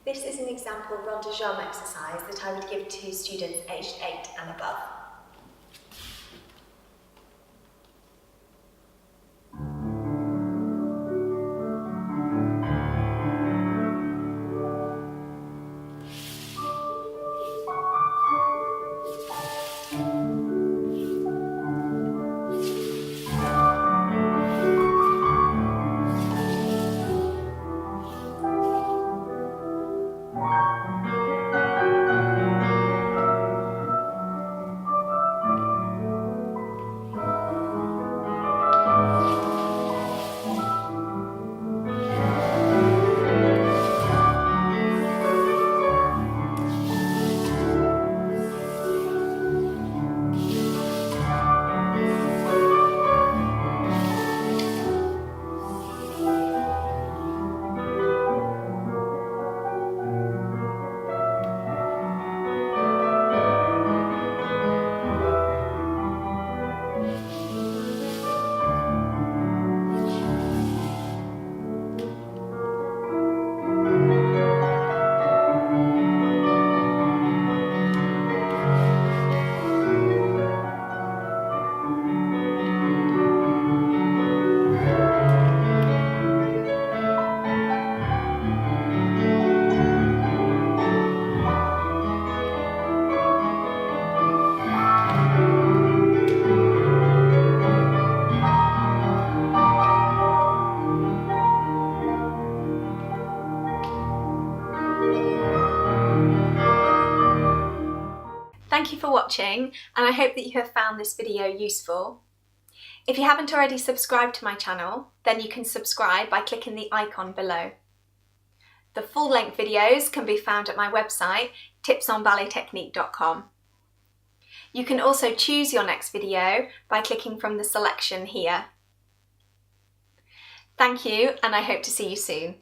This is an example Rond De Jambe exercise that I would give to students aged 8 and above. Thank you for watching, and I hope that you have found this video useful. If you haven't already subscribed to my channel, then you can subscribe by clicking the icon below. The full-length videos can be found at my website, tipsonballettechnique.com. You can also choose your next video by clicking from the selection here. Thank you, and I hope to see you soon.